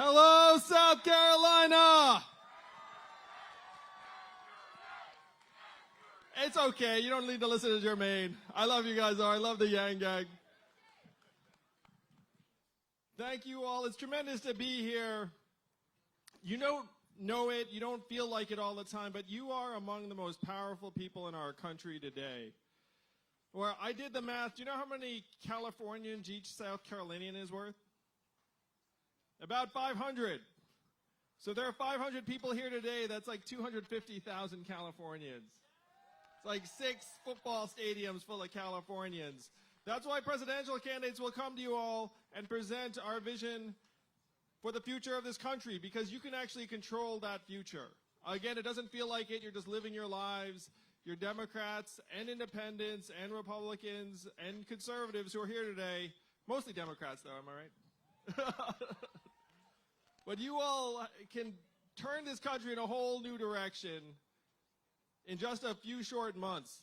Hello, South Carolina! It's okay. You don't need to listen to Jermaine. I love you guys, though. I love the Yang Gang. Thank you all. It's tremendous to be here. You don't know it. You don't feel like it all the time, but you are among the most powerful people in our country today. Where I did the math. Do you know how many Californians each South Carolinian is worth? About 500. So there are 500 people here today. That's like 250,000 Californians. It's like 6 football stadiums full of Californians. That's why presidential candidates will come to you all and present our vision for the future of this country, because you can actually control that future. Again, it doesn't feel like it. You're just living your lives. You're Democrats and independents and Republicans and conservatives who are here today. Mostly Democrats, though, am I right? But you all can turn this country in a whole new direction in just a few short months.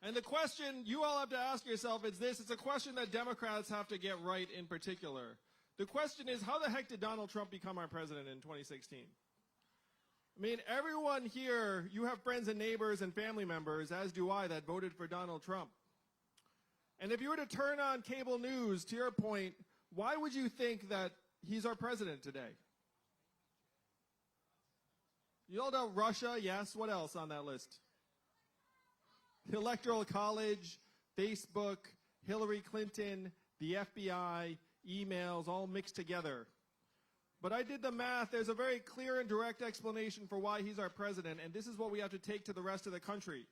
And the question you all have to ask yourself is this. It's a question that Democrats have to get right in particular. The question is, how the heck did Donald Trump become our president in 2016? I mean, everyone here, you have friends and neighbors and family members, as do I, that voted for Donald Trump. And if you were to turn on cable news, to your point, why would you think that he's our president today? You all know Russia, yes. What else on that list? The Electoral College, Facebook, Hillary Clinton, the FBI, emails, all mixed together. But I did the math. There's a very clear and direct explanation for why he's our president, and this is what we have to take to the rest of the country.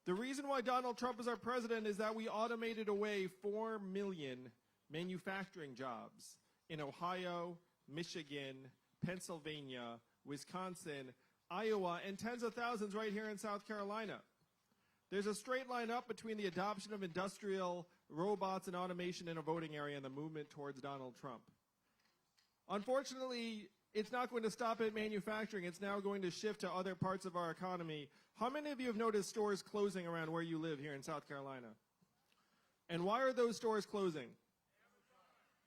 The reason why Donald Trump is our president is that we automated away 4 million manufacturing jobs in Ohio, Michigan, Pennsylvania, Wisconsin, Iowa, and tens of thousands right here in South Carolina. There's a straight line up between the adoption of industrial robots and automation in a voting area and the movement towards Donald Trump. Unfortunately, it's not going to stop at manufacturing. It's now going to shift to other parts of our economy. How many of you have noticed stores closing around where you live here in South Carolina? And why are those stores closing?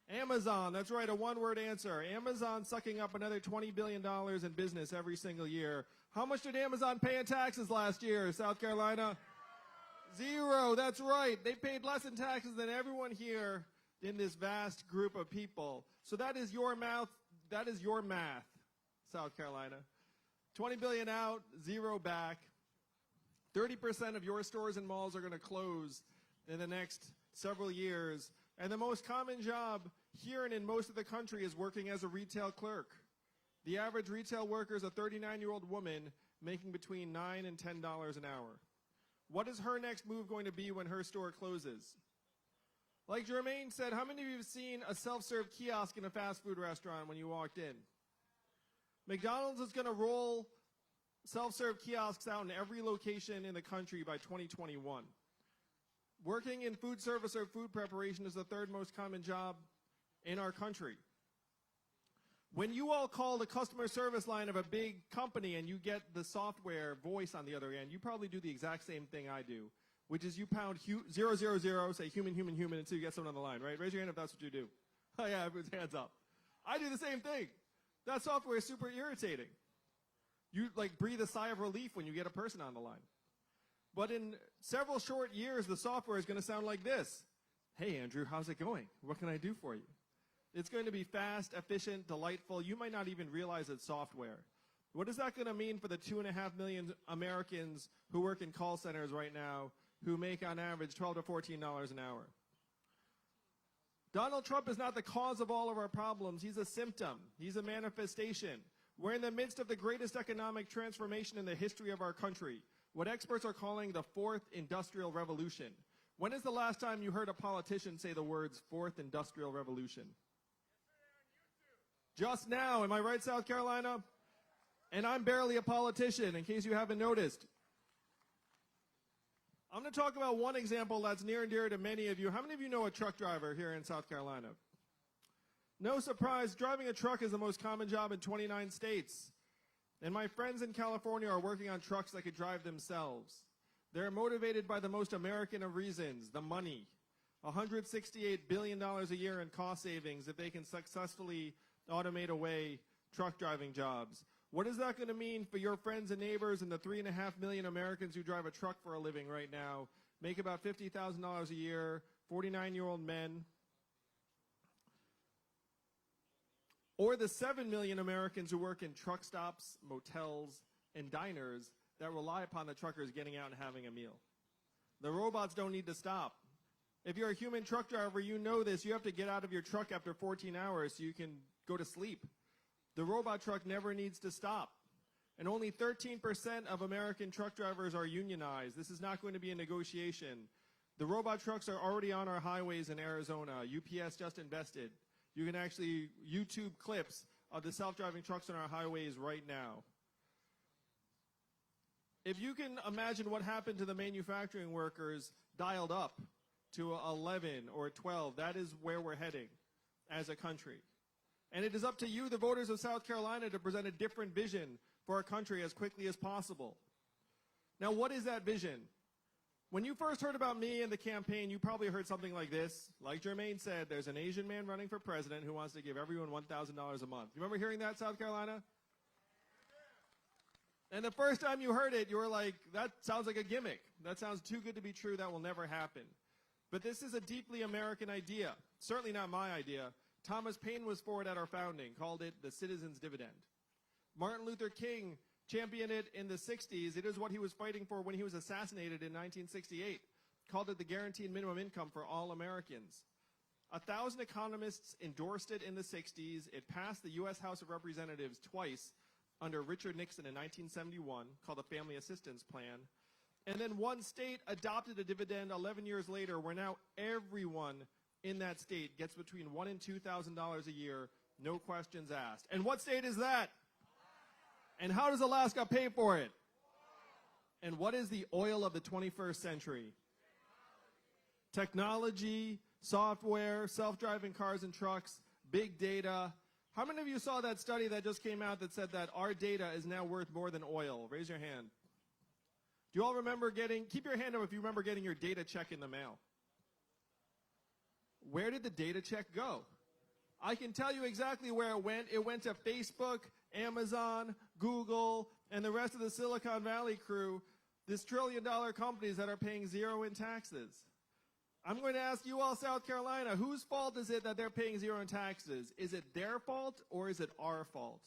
Amazon, that's right, a one-word answer. Amazon sucking up another $20 billion in business every single year. How much did Amazon pay in taxes last year, South Carolina? Zero, that's right. They paid less in taxes than everyone here in this vast group of people. So that is your math, South Carolina. 20 billion out, zero back. 30% of your stores and malls are going to close in the next several years. And the most common job here and in most of the country is working as a retail clerk. The average retail worker is a 39-year-old woman making between $9 and $10 an hour. What is her next move going to be when her store closes? Like Jermaine said, how many of you have seen a self-serve kiosk in a fast food restaurant when you walked in? McDonald's is going to roll self-serve kiosks out in every location in the country by 2021. Working in food service or food preparation is the third most common job in our country. When you all call the customer service line of a big company and you get the software voice on the other end, you probably do the exact same thing I do, which is you pound 000, say human, human, human, until you get someone on the line, right? Raise your hand if that's what you do. Oh yeah, everyone's hands up. I do the same thing. That software is super irritating. You like breathe a sigh of relief when you get a person on the line. But in several short years, the software is going to sound like this. Hey, Andrew, how's it going? What can I do for you? It's going to be fast, efficient, delightful. You might not even realize it's software. What is that going to mean for the 2.5 million Americans who work in call centers right now who make on average $12 to $14 an hour? Donald Trump is not the cause of all of our problems. He's a symptom. He's a manifestation. We're in the midst of the greatest economic transformation in the history of our country, what experts are calling the fourth industrial revolution. When is the last time you heard a politician say the words fourth industrial revolution? Just now, am I right, South Carolina? And I'm barely a politician, in case you haven't noticed. I'm going to talk about one example that's near and dear to many of you. How many of you know a truck driver here in South Carolina? No surprise, driving a truck is the most common job in 29 states. And my friends in California are working on trucks that could drive themselves. They're motivated by the most American of reasons, the money. $168 billion a year in cost savings if they can successfully automate away truck driving jobs. What is that going to mean for your friends and neighbors and the 3.5 million Americans who drive a truck for a living right now, make about $50,000 a year, 49-year-old men? Or the 7 million Americans who work in truck stops, motels, and diners that rely upon the truckers getting out and having a meal. The robots don't need to stop. If you're a human truck driver, you know this. You have to get out of your truck after 14 hours so you can go to sleep. The robot truck never needs to stop. And only 13% of American truck drivers are unionized. This is not going to be a negotiation. The robot trucks are already on our highways in Arizona. UPS just invested. You can actually YouTube clips of the self-driving trucks on our highways right now. If you can imagine what happened to the manufacturing workers dialed up to 11 or 12, that is where we're heading as a country. And it is up to you, the voters of South Carolina, to present a different vision for our country as quickly as possible. Now, what is that vision? When you first heard about me in the campaign, you probably heard something like this. Like Jermaine said, there's an Asian man running for president who wants to give everyone $1,000 a month. You remember hearing that, South Carolina? And the first time you heard it, you were like, that sounds like a gimmick. That sounds too good to be true. That will never happen. But this is a deeply American idea. Certainly not my idea. Thomas Paine was for it at our founding, called it the citizen's dividend. Martin Luther King championed it in the 60s. It is what he was fighting for when he was assassinated in 1968. Called it the guaranteed minimum income for all Americans. 1,000 economists endorsed it in the 60s. It passed the U.S. House of Representatives twice under Richard Nixon in 1971, called the Family Assistance Plan. And then one state adopted a dividend 11 years later, where now everyone in that state gets between $1,000 and $2,000 a year, no questions asked. And what state is that? And how does Alaska pay for it? And what is the oil of the 21st century? Technology, software, self-driving cars and trucks, big data. How many of you saw that study that just came out that said that our data is now worth more than oil? Raise your hand. Do you all remember keep your hand up if you remember getting your data check in the mail. Where did the data check go? I can tell you exactly where it went. It went to Facebook, Amazon, Google, and the rest of the Silicon Valley crew, these trillion-dollar companies that are paying zero in taxes. I'm going to ask you all, South Carolina, whose fault is it that they're paying zero in taxes? Is it their fault or is it our fault?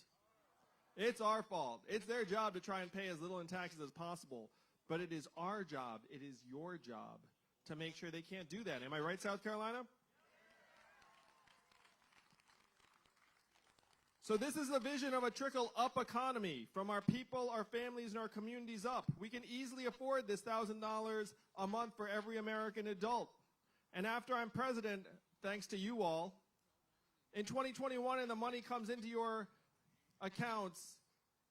It's our fault. It's their job to try and pay as little in taxes as possible. But it is our job, it is your job to make sure they can't do that. Am I right, South Carolina? So this is the vision of a trickle-up economy, from our people, our families, and our communities up. We can easily afford this $1,000 a month for every American adult. And after I'm president, thanks to you all, in 2021 and the money comes into your accounts,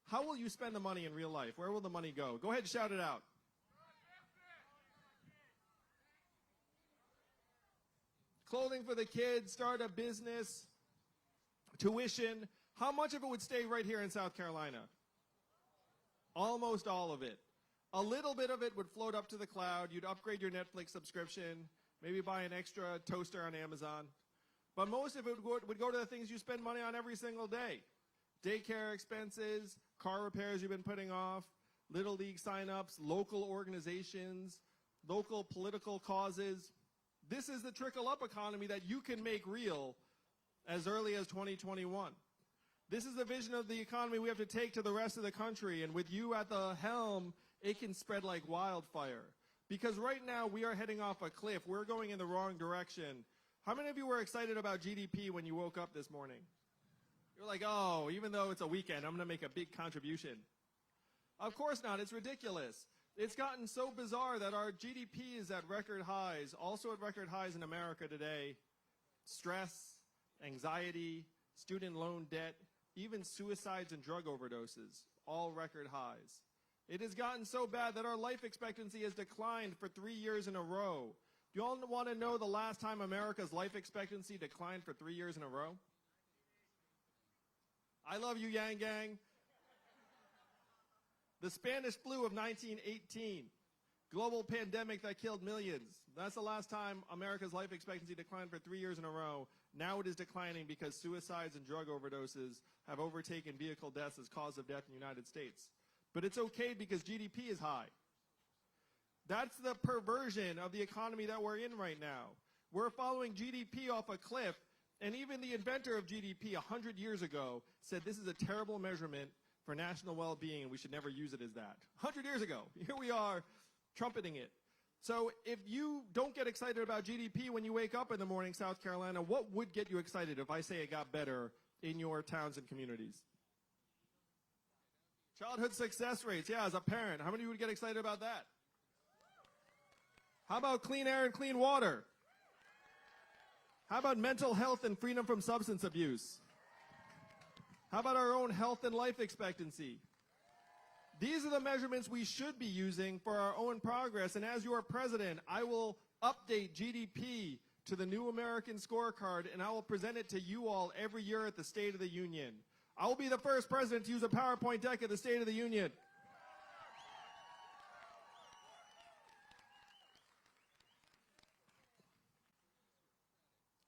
how will you spend the money in real life? Where will the money go? Go ahead and shout it out. Clothing for the kids, start a business, tuition. How much of it would stay right here in South Carolina? Almost all of it. A little bit of it would float up to the cloud. You'd upgrade your Netflix subscription, maybe buy an extra toaster on Amazon. But most of it would go to the things you spend money on every single day. Daycare expenses, car repairs you've been putting off, Little League signups, local organizations, local political causes. This is the trickle-up economy that you can make real as early as 2021. This is the vision of the economy we have to take to the rest of the country, and with you at the helm, it can spread like wildfire. Because right now, we are heading off a cliff. We're going in the wrong direction. How many of you were excited about GDP when you woke up this morning? You're like, oh, even though it's a weekend, I'm going to make a big contribution. Of course not. It's ridiculous. It's gotten so bizarre that our GDP is at record highs, also at record highs in America today. Stress, anxiety, student loan debt, even suicides and drug overdoses, all record highs. It has gotten so bad that our life expectancy has declined for 3 years in a row. Do you all want to know the last time America's life expectancy declined for 3 years in a row? I love you, Yang Gang. The Spanish flu of 1918. global pandemic that killed millions. That's the last time America's life expectancy declined for 3 years in a row. Now it is declining because suicides and drug overdoses have overtaken vehicle deaths as cause of death in the United States. But it's okay because GDP is high. That's the perversion of the economy that we're in right now. We're following GDP off a cliff, and even the inventor of GDP 100 years ago said this is a terrible measurement for national well-being, and we should never use it as that. 100 years ago. Here we are, trumpeting it. So if you don't get excited about GDP when you wake up in the morning, South Carolina, what would get you excited if I say it got better in your towns and communities? Childhood success rates. Yeah, as a parent, how many would get excited about that? How about clean air and clean water? How about mental health and freedom from substance abuse? How about our own health and life expectancy? These are the measurements we should be using for our own progress. And as your president, I will update GDP to the new American scorecard, and I will present it to you all every year at the State of the Union. I will be the first president to use a PowerPoint deck at the State of the Union.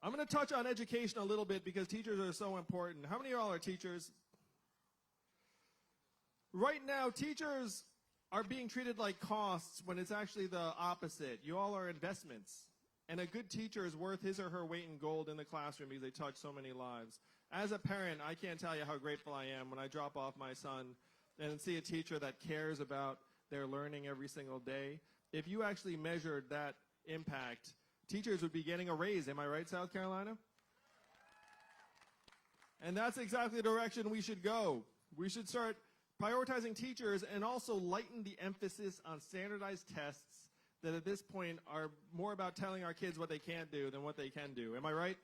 I'm going to touch on education a little bit because teachers are so important. How many of y'all are teachers? Right now, teachers are being treated like costs when it's actually the opposite. You all are investments. And a good teacher is worth his or her weight in gold in the classroom because they touch so many lives. As a parent, I can't tell you how grateful I am when I drop off my son and see a teacher that cares about their learning every single day. If you actually measured that impact, teachers would be getting a raise. Am I right, South Carolina? And that's exactly the direction we should go. We should start prioritizing teachers and also lighten the emphasis on standardized tests that at this point are more about telling our kids what they can't do than what they can do. Am I right?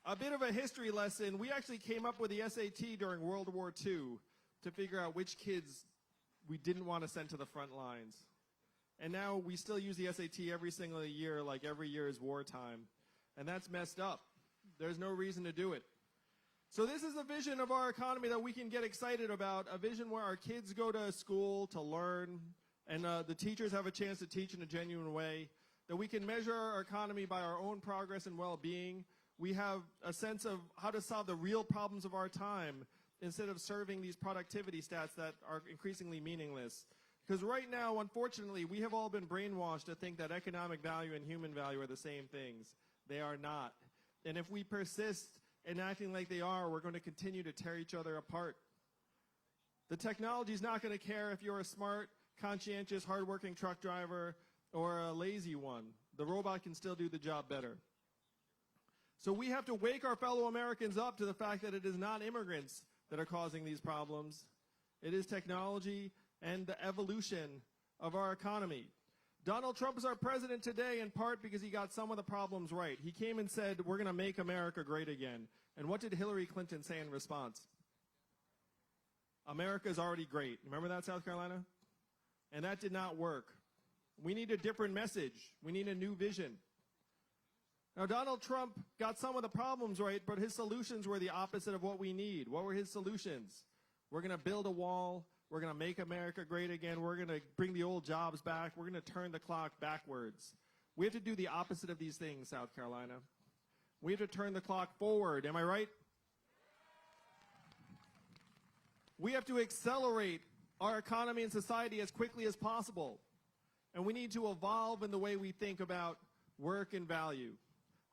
A bit of a history lesson. We actually came up with the SAT during World War II to figure out which kids we didn't want to send to the front lines. And now we still use the SAT every single year, like every year is wartime. And that's messed up. There's no reason to do it. So this is a vision of our economy that we can get excited about, a vision where our kids go to school to learn, and the teachers have a chance to teach in a genuine way, that we can measure our economy by our own progress and well-being. We have a sense of how to solve the real problems of our time instead of serving these productivity stats that are increasingly meaningless. Because right now, unfortunately, we have all been brainwashed to think that economic value and human value are the same things. They are not. And if we persist in acting like they are, we're going to continue to tear each other apart. The technology is not going to care if you're a smart, conscientious, hardworking truck driver or a lazy one. The robot can still do the job better. So we have to wake our fellow Americans up to the fact that it is not immigrants that are causing these problems. It is technology and the evolution of our economy. Donald Trump is our president today in part because he got some of the problems right. He came and said, we're going to make America great again. And what did Hillary Clinton say in response? America is already great. Remember that, South Carolina? And that did not work. We need a different message. We need a new vision. Now, Donald Trump got some of the problems right, but his solutions were the opposite of what we need. What were his solutions? We're going to build a wall. We're going to make America great again. We're going to bring the old jobs back. We're going to turn the clock backwards. We have to do the opposite of these things, South Carolina. We have to turn the clock forward. Am I right? We have to accelerate our economy and society as quickly as possible. And we need to evolve in the way we think about work and value.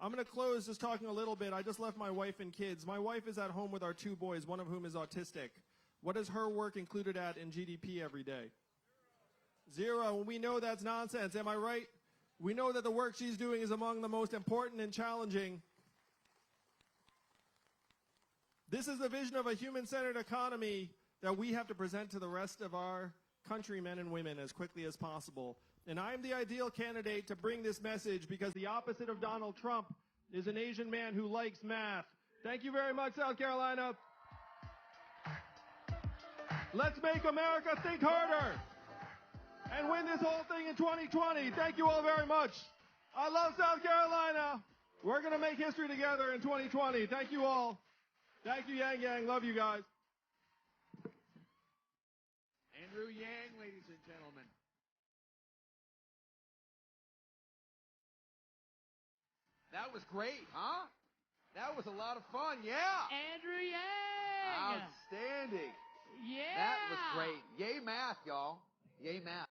I'm going to close just talking a little bit. I just left my wife and kids. My wife is at home with our 2 boys, one of whom is autistic. What is her work included at in GDP every day? 0. We know that's nonsense. Am I right? We know that the work she's doing is among the most important and challenging. This is the vision of a human-centered economy that we have to present to the rest of our countrymen and women as quickly as possible. And I'm the ideal candidate to bring this message because the opposite of Donald Trump is an Asian man who likes math. Thank you very much, South Carolina. Let's make America think harder and win this whole thing in 2020. Thank you all very much. I love South Carolina. We're going to make history together in 2020. Thank you all. Thank you, Yang Yang. Love you guys. Andrew Yang, ladies That was great, huh? That was a lot of fun. Yeah. Andrew Yang. Outstanding. Yeah. That was great. Yay math, y'all. Yay math.